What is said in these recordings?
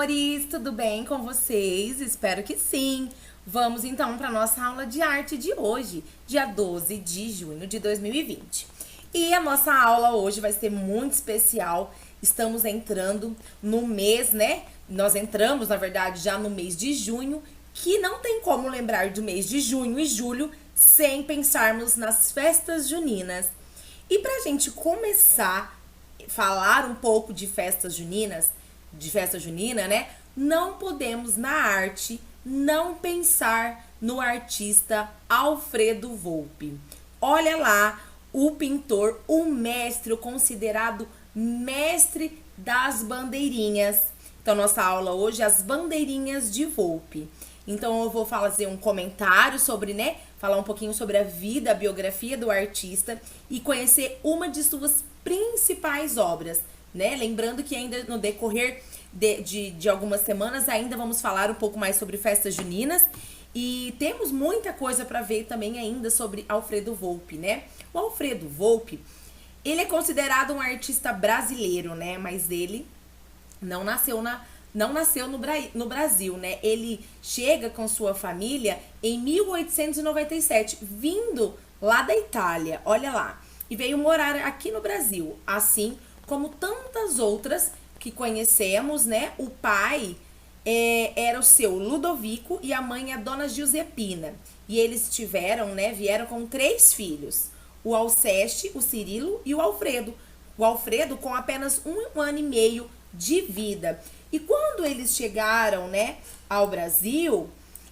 amores, tudo bem com vocês? Espero que sim. Vamos então para nossa aula de arte de hoje, dia 12 de junho de 2020. E a nossa aula hoje vai ser muito especial. Estamos entrando no mês, né? Nós entramos, na verdade, já no mês de junho, que não tem como lembrar do mês de junho e julho sem pensarmos nas festas juninas. E pra gente começar a falar um pouco de festas juninas, de festa junina, né? Não podemos na arte não pensar no artista Alfredo Volpi. Olha lá, o pintor, o mestre, o considerado mestre das bandeirinhas. Então, nossa aula hoje é as bandeirinhas de Volpi. Então, eu vou fazer um comentário sobre, né? Falar um pouquinho sobre a vida, a biografia do artista e conhecer uma de suas principais obras, né? Lembrando que ainda no decorrer de algumas semanas ainda vamos falar um pouco mais sobre festas juninas e temos muita coisa para ver também ainda sobre Alfredo Volpi, né? O Alfredo Volpi, ele é considerado um artista brasileiro, né? Mas ele não nasceu no Brasil, né? Ele chega com sua família em 1897, vindo lá da Itália, olha lá, e veio morar aqui no Brasil, assim como tantas outras que conhecemos, né? O pai era o seu Ludovico e a mãe a dona Giuseppina. E eles vieram com 3 filhos, o Alceste, o Cirilo e o Alfredo. O Alfredo com apenas 1 ano e meio de vida. E quando eles chegaram, né, ao Brasil,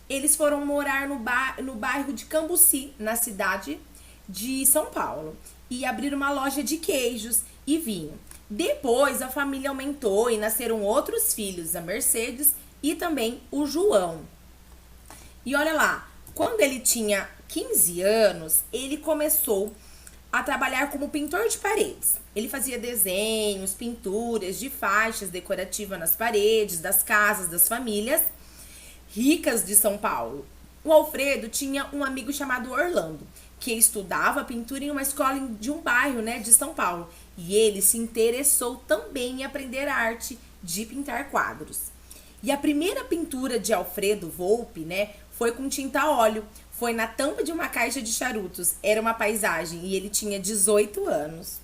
eles foram morar no bairro de Cambuci, na cidade de São Paulo, e abriram uma loja de queijos e vinho. Depois a família aumentou e nasceram outros filhos, a Mercedes e também o João. E olha lá, quando ele tinha 15 anos, ele começou a trabalhar como pintor de paredes. Ele fazia desenhos, pinturas de faixas decorativas nas paredes das casas das famílias ricas de São Paulo. O Alfredo tinha um amigo chamado Orlando, que estudava pintura em uma escola de um bairro, né, de São Paulo. E ele se interessou também em aprender a arte de pintar quadros. E a primeira pintura de Alfredo Volpi, né, foi com tinta a óleo. Foi na tampa de uma caixa de charutos. Era uma paisagem e ele tinha 18 anos.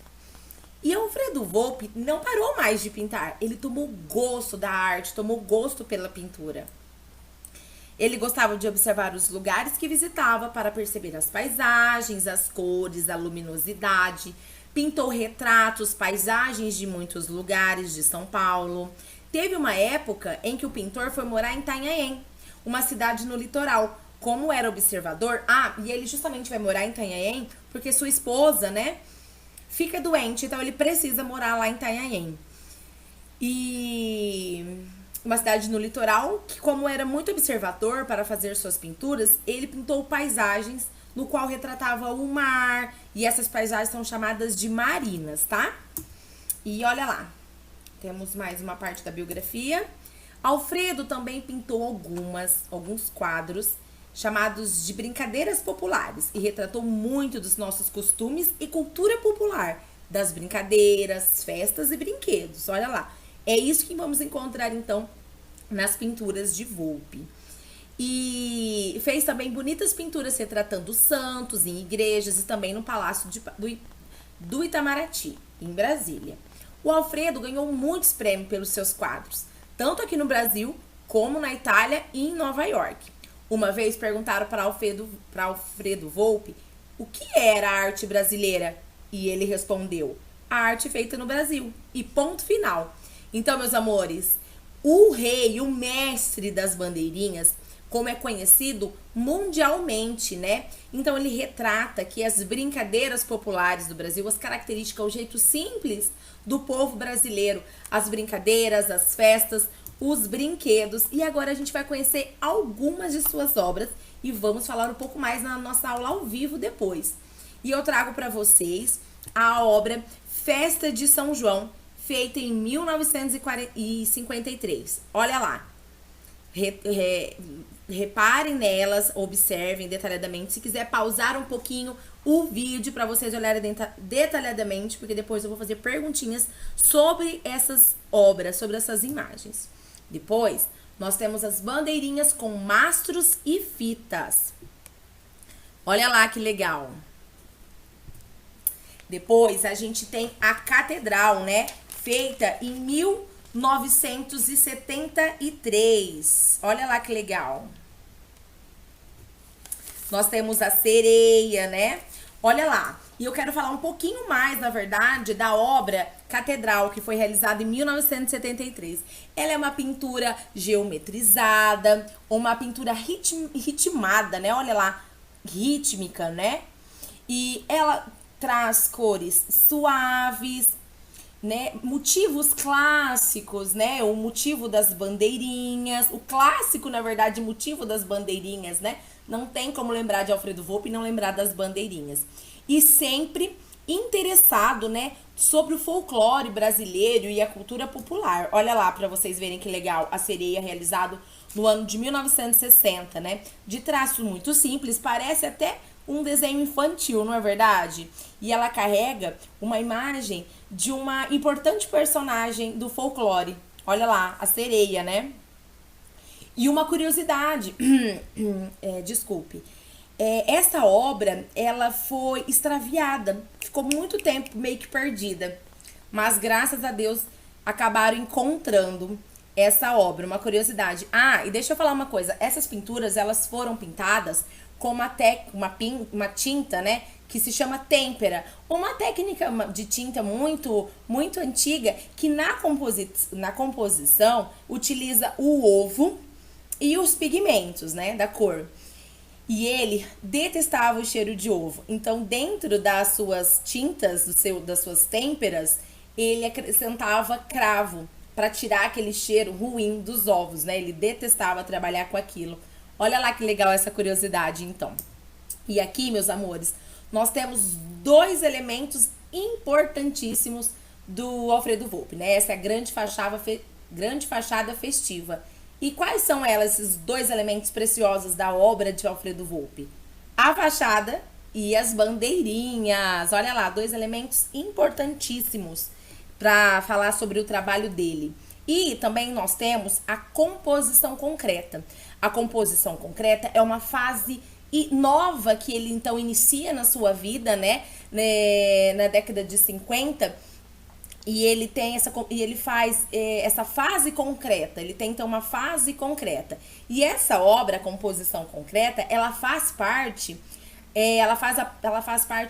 E Alfredo Volpi não parou mais de pintar. Ele tomou gosto da arte, tomou gosto pela pintura. Ele gostava de observar os lugares que visitava para perceber as paisagens, as cores, a luminosidade. Pintou retratos, paisagens de muitos lugares de São Paulo. Teve uma época em que o pintor foi morar em Itanhaém, uma cidade no litoral. Como era observador, e ele justamente vai morar em Itanhaém porque sua esposa, né, fica doente, então ele precisa morar lá em Itanhaém. E uma cidade no litoral que, como era muito observador para fazer suas pinturas, ele pintou paisagens no qual retratava o mar, e essas paisagens são chamadas de marinas, tá? E olha lá, temos mais uma parte da biografia. Alfredo também pintou alguns quadros chamados de brincadeiras populares e retratou muito dos nossos costumes e cultura popular, das brincadeiras, festas e brinquedos. Olha lá, é isso que vamos encontrar então nas pinturas de Volpi. E fez também bonitas pinturas retratando santos em igrejas e também no Palácio do Itamaraty, em Brasília. O Alfredo ganhou muitos prêmios pelos seus quadros, tanto aqui no Brasil como na Itália e em Nova York. Uma vez perguntaram para Alfredo Volpi o que era a arte brasileira e ele respondeu: a arte feita no Brasil. E ponto final. Então, meus amores, o rei, o mestre das bandeirinhas, como é conhecido mundialmente, né? Então ele retrata que as brincadeiras populares do Brasil, as características, o jeito simples do povo brasileiro, as brincadeiras, as festas, os brinquedos. E agora a gente vai conhecer algumas de suas obras e vamos falar um pouco mais na nossa aula ao vivo depois. E eu trago para vocês a obra Festa de São João, feita em 1953. Olha lá. Reparem nelas, observem detalhadamente. Se quiser pausar um pouquinho o vídeo para vocês olharem detalhadamente, porque depois eu vou fazer perguntinhas sobre essas obras, sobre essas imagens. Depois, nós temos as bandeirinhas com mastros e fitas. Olha lá que legal. Depois, a gente tem a catedral, né? Feita em 1973. Olha lá que legal. Nós temos a sereia, né? Olha lá. E eu quero falar um pouquinho mais, na verdade, da obra Catedral, que foi realizada em 1973. Ela é uma pintura geometrizada, uma pintura ritmada, né? Olha lá, rítmica, né? E ela traz cores suaves, né? Motivos clássicos, né? O motivo das bandeirinhas, o clássico, na verdade, motivo das bandeirinhas, né? Não tem como lembrar de Alfredo Volpi e não lembrar das bandeirinhas. E sempre interessado, né, sobre o folclore brasileiro e a cultura popular. Olha lá para vocês verem que legal, a sereia realizado no ano de 1960, né? De traço muito simples, parece até um desenho infantil, não é verdade? E ela carrega uma imagem de uma importante personagem do folclore. Olha lá, a sereia, né? E uma curiosidade, desculpe, essa obra, ela foi extraviada, ficou muito tempo meio que perdida, mas graças a Deus acabaram encontrando essa obra, uma curiosidade. Ah, e deixa eu falar uma coisa, essas pinturas, elas foram pintadas com uma tinta, né, que se chama têmpera, uma técnica de tinta muito antiga, que na composição utiliza o ovo e os pigmentos, né, da cor. E ele detestava o cheiro de ovo. Então, dentro das suas tintas, das suas têmperas, ele acrescentava cravo para tirar aquele cheiro ruim dos ovos, né? Ele detestava trabalhar com aquilo. Olha lá que legal essa curiosidade, então. E aqui, meus amores, nós temos dois elementos importantíssimos do Alfredo Volpi, né? Essa é a grande fachada festiva. E quais são elas, esses dois elementos preciosos da obra de Alfredo Volpi? A fachada e as bandeirinhas. Olha lá, dois elementos importantíssimos para falar sobre o trabalho dele. E também nós temos a composição concreta. A composição concreta é uma fase nova que ele então inicia na sua vida, né? Na década de 50. E ele tem ele faz essa fase concreta. Ele tem então uma fase concreta. E essa obra, a composição concreta, ela faz parte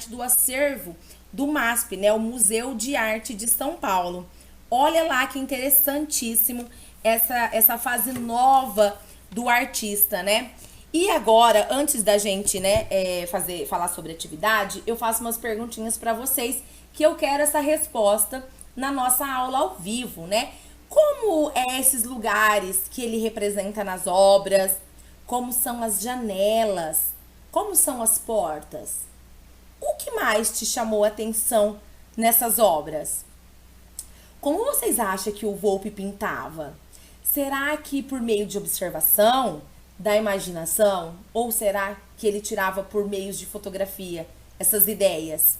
do acervo do MASP, né, o Museu de Arte de São Paulo. Olha lá que interessantíssimo essa fase nova do artista, né? E agora, antes da gente, né, falar sobre atividade, eu faço umas perguntinhas para vocês que eu quero essa resposta na nossa aula ao vivo, né? Como esses lugares que ele representa nas obras? Como são as janelas? Como são as portas? O que mais te chamou a atenção nessas obras? Como vocês acham que o Volpi pintava? Será que por meio de observação, da imaginação? Ou será que ele tirava por meios de fotografia essas ideias?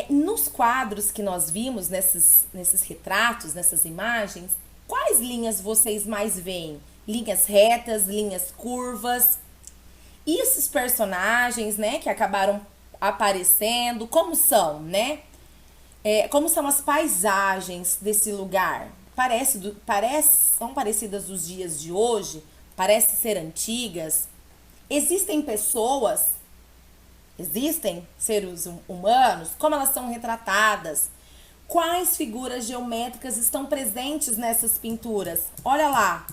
Nos quadros que nós vimos, nesses retratos, nessas imagens, quais linhas vocês mais veem? Linhas retas, linhas curvas? E esses personagens, né, que acabaram aparecendo, como são, né? Como são as paisagens desse lugar? São parecidas dos dias de hoje? Parecem ser antigas? Existem seres humanos? Como elas são retratadas? Quais figuras geométricas estão presentes nessas pinturas? Olha lá,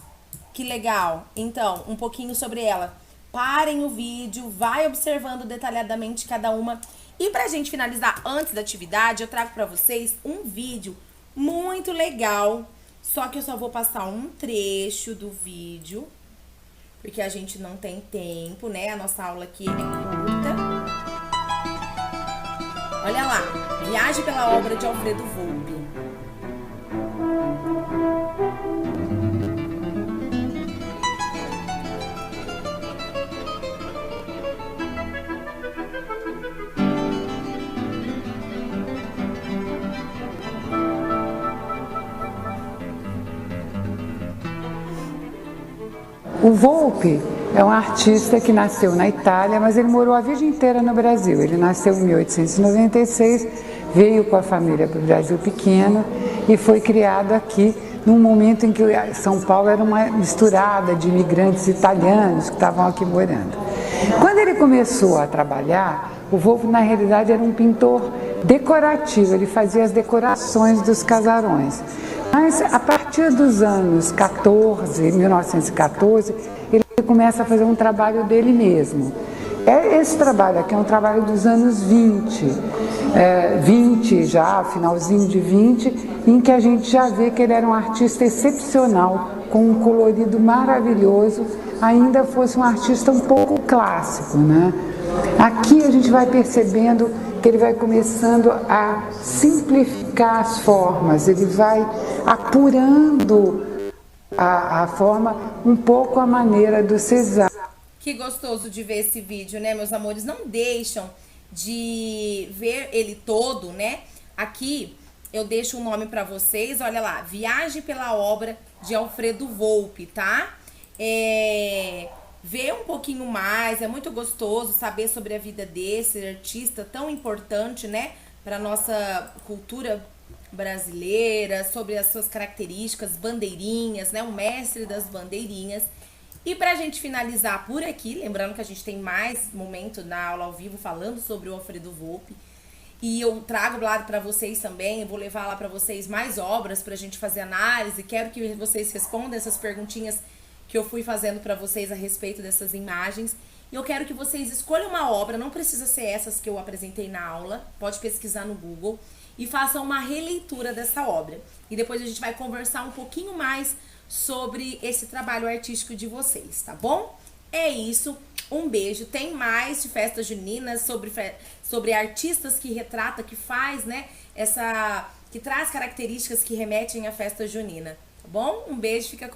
que legal. Então, um pouquinho sobre ela. Parem o vídeo, vai observando detalhadamente cada uma. E pra gente finalizar antes da atividade, eu trago pra vocês um vídeo muito legal. Só que eu só vou passar um trecho do vídeo, porque a gente não tem tempo, né? A nossa aula aqui é curta. Olha lá, Viagem pela obra de Alfredo Volpi. O Volpi é um artista que nasceu na Itália, mas ele morou a vida inteira no Brasil. Ele nasceu em 1896, veio com a família para o Brasil pequeno e foi criado aqui num momento em que São Paulo era uma misturada de imigrantes italianos que estavam aqui morando. Quando ele começou a trabalhar, o Volpi na realidade era um pintor decorativo, ele fazia as decorações dos casarões. Mas a partir dos anos 1914, ele começa a fazer um trabalho dele mesmo. Esse trabalho aqui é um trabalho dos anos 20 já, finalzinho de 20, em que a gente já vê que ele era um artista excepcional, com um colorido maravilhoso, ainda fosse um artista um pouco clássico, né? Aqui a gente vai percebendo que ele vai começando a simplificar as formas, ele vai apurando a forma, um pouco a maneira do Cézanne. Que gostoso de ver esse vídeo, né, meus amores? Não deixam de ver ele todo, né? Aqui eu deixo o nome pra vocês, olha lá, Viagem pela Obra de Alfredo Volpi, tá? Ver um pouquinho mais, é muito gostoso saber sobre a vida desse artista tão importante, né, para nossa cultura brasileira, sobre as suas características, bandeirinhas, né, o mestre das bandeirinhas. E pra gente finalizar por aqui, lembrando que a gente tem mais momento na aula ao vivo falando sobre o Alfredo Volpi, e eu trago lá pra vocês também, eu vou levar lá pra vocês mais obras pra gente fazer análise, quero que vocês respondam essas perguntinhas que eu fui fazendo pra vocês a respeito dessas imagens. E eu quero que vocês escolham uma obra, não precisa ser essas que eu apresentei na aula, pode pesquisar no Google, e façam uma releitura dessa obra. E depois a gente vai conversar um pouquinho mais sobre esse trabalho artístico de vocês, tá bom? É isso, um beijo. Tem mais de festas juninas, sobre artistas que retrata, que faz, né, que traz características que remetem à festa junina, tá bom? Um beijo, fica com